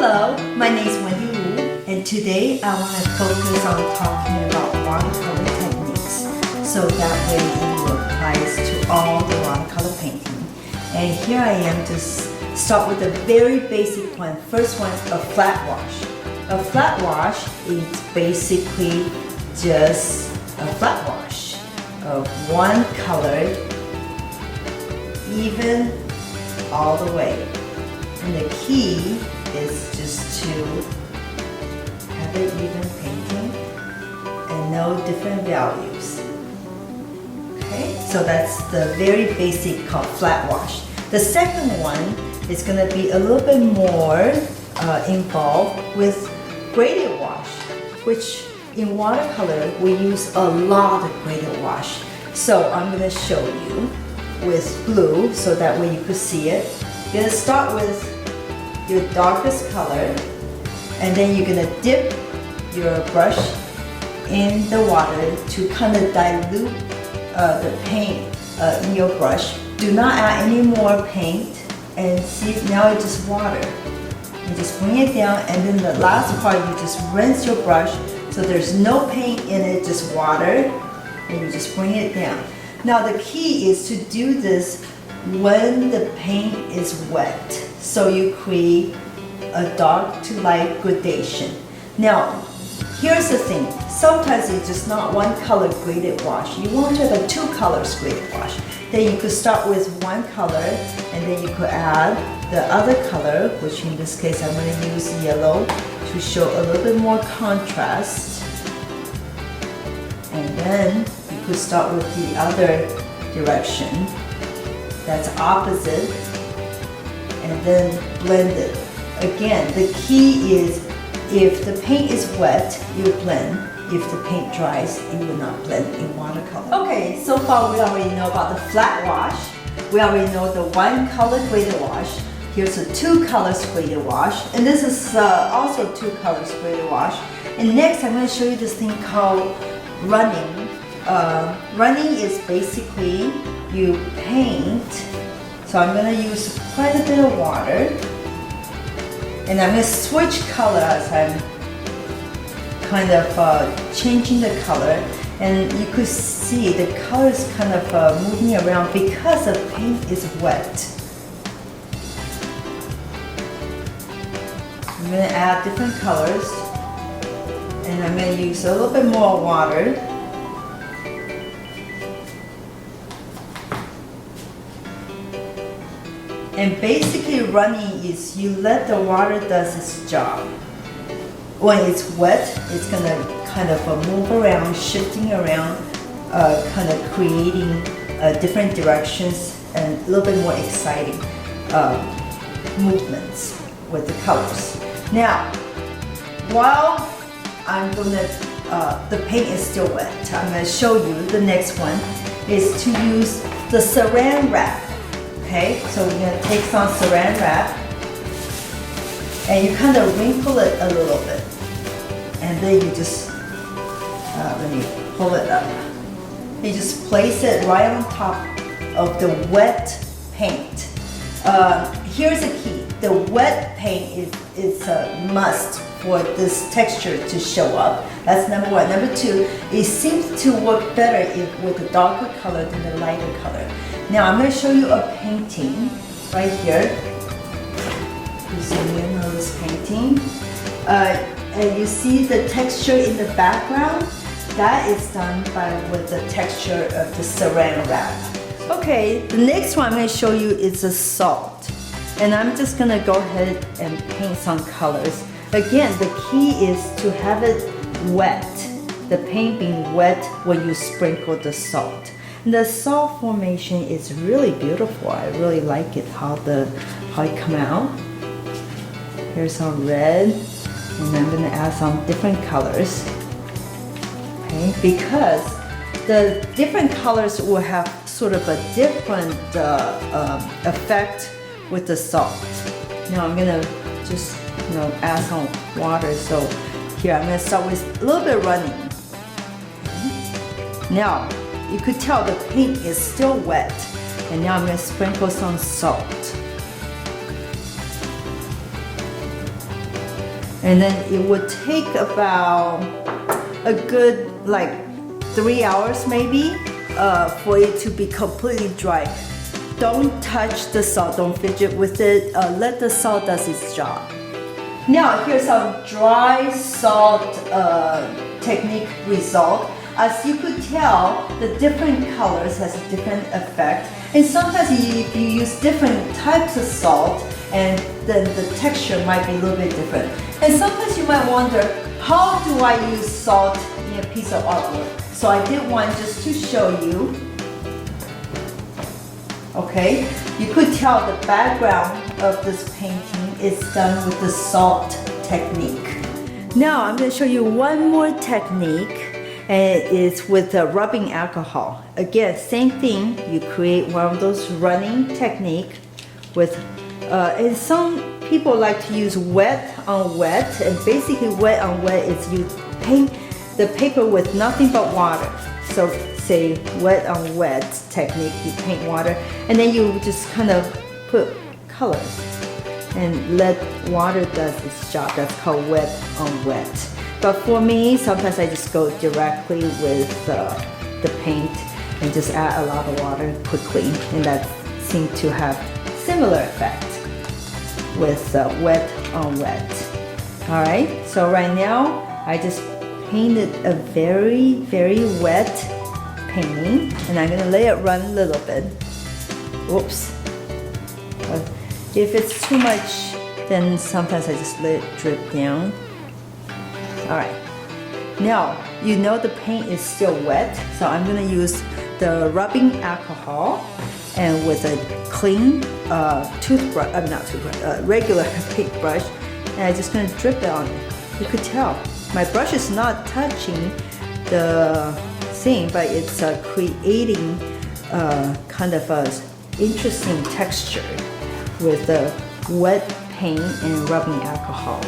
Hello, my name is Wendy Wu, and today I want to focus on talking about watercolor techniques so that way it will apply to all the watercolor painting. And here I am to start with the very basic one. First one, a flat wash. A flat wash is basically just a flat wash of one color, even all the way. And the key is just to have it even painting and no different values. Okay, so that's the very basic called flat wash. The second one is going to be a little bit more involved with braided wash, which in watercolor we use a lot of braided wash. So I'm going to show you with blue so that way you could see it. You're going to start with your darkest color, and then you're gonna dip your brush in the water to kind of dilute the paint in your brush. Do not add any more paint, and see now it's just water. You just bring it down, and then the last part you just rinse your brush so there's no paint in it, just water, and you just bring it down. Now the key is to do this when the paint is wet, so you create a dark to light gradation. Now, here's the thing. Sometimes it's just not one color graded wash. You want to have a two colors graded wash. Then you could start with one color, and then you could add the other color, which in this case I'm going to use yellow to show a little bit more contrast. And then you could start with the other direction that's opposite, and then blend it. Again, the key is if the paint is wet, you blend. If the paint dries, it will not blend in watercolor. Okay, so far we already know about the flat wash. We already know the one color graded wash. Here's a two colors graded wash, and this is also two colors graded wash. And next I'm going to show you this thing called running. Running is basically you paint. So I'm going to use quite a bit of water, and I'm going to switch color as I'm kind of changing the color, and you could see the color is kind of moving around because the paint is wet. I'm going to add different colors, and I'm going to use a little bit more water. And basically running is you let the water does its job. When it's wet, it's gonna kind of move around, shifting around, kind of creating different directions and a little bit more exciting movements with the colors. Now, while the paint is still wet, I'm gonna show you the next one is to use the saran wrap. Okay, so we're going to take some saran wrap, and you kind of wrinkle it a little bit, and then you just, let me pull it up. You just place it right on top of the wet paint. Here's the key. The wet paint is a must for this texture to show up. That's number one. Number two, it seems to work better with a darker color than the lighter color. Now I'm going to show you a painting right here. You zoom in on this painting. And you see the texture in the background? That is done with the texture of the saran wrap. Okay, the next one I'm going to show you is the salt. And I'm just going to go ahead and paint some colors. Again, the key is to have it wet. The paint being wet when you sprinkle the salt. The salt formation is really beautiful. I really like it how it come out. Here's some red, and I'm going to add some different colors. Okay, because the different colors will have sort of a different effect with the salt. Now I'm going to just add some water. So here I'm going to start with a little bit running. Okay. Now you could tell the paint is still wet, and now I'm going to sprinkle some salt. And then it would take about a good like 3 hours maybe for it to be completely dry. Don't touch the salt, don't fidget with it, let the salt does its job. Now here's some dry salt technique result. As you could tell, the different colors has a different effect. And sometimes if you use different types of salt, and then the texture might be a little bit different. And sometimes you might wonder, how do I use salt in a piece of artwork? So I did one just to show you. Okay, you could tell the background of this painting is done with the salt technique. Now I'm going to show you one more technique, and it's with rubbing alcohol. Again, same thing, you create one of those running technique with, and some people like to use wet on wet, and basically wet on wet is you paint the paper with nothing but water. So say wet on wet technique, you paint water, and then you just kind of put colors and let water does its job. That's called wet on wet. But for me, sometimes I just go directly with the paint and just add a lot of water quickly, and that seems to have similar effect with wet on wet. All right, so right now I just painted a very, very wet painting, and I'm gonna let it run a little bit. Whoops. If it's too much, then sometimes I just let it drip down. All right. Now, you know the paint is still wet, so I'm gonna use the rubbing alcohol, and with a clean toothbrush, regular paintbrush, and I'm just gonna drip it on it. You could tell my brush is not touching the thing, but it's creating kind of a interesting texture with the wet paint and rubbing alcohol.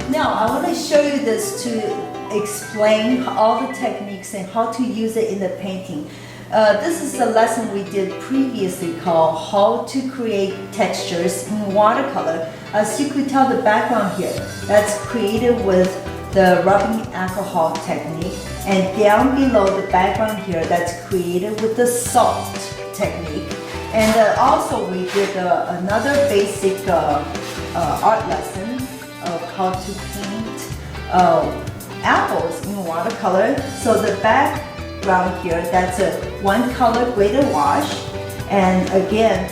Now I want to show you this to explain all the techniques and how to use it in the painting. This is a lesson we did previously called How to Create Textures in Watercolor. As you could tell the background here, that's created with the rubbing alcohol technique, and down below the background here, that's created with the salt technique. And also we did another basic art lesson of how to paint apples in watercolor. So the background here, that's a one color Braid Wash, and again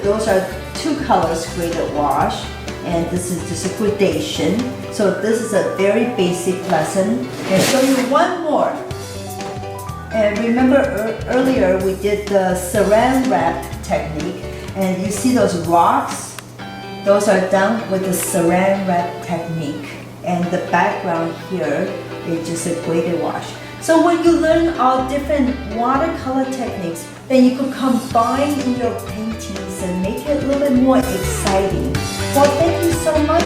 those are two colors Braid Wash, and this is just a gradation. So this is a very basic lesson. And show you one more. And remember earlier we did the saran wrap technique, and you see those rocks? Those are done with the saran wrap technique. And the background here is just a Braid Wash. So when you learn all different watercolor techniques, then you could combine in your paintings and make it a little bit more exciting. Well, thank you so much.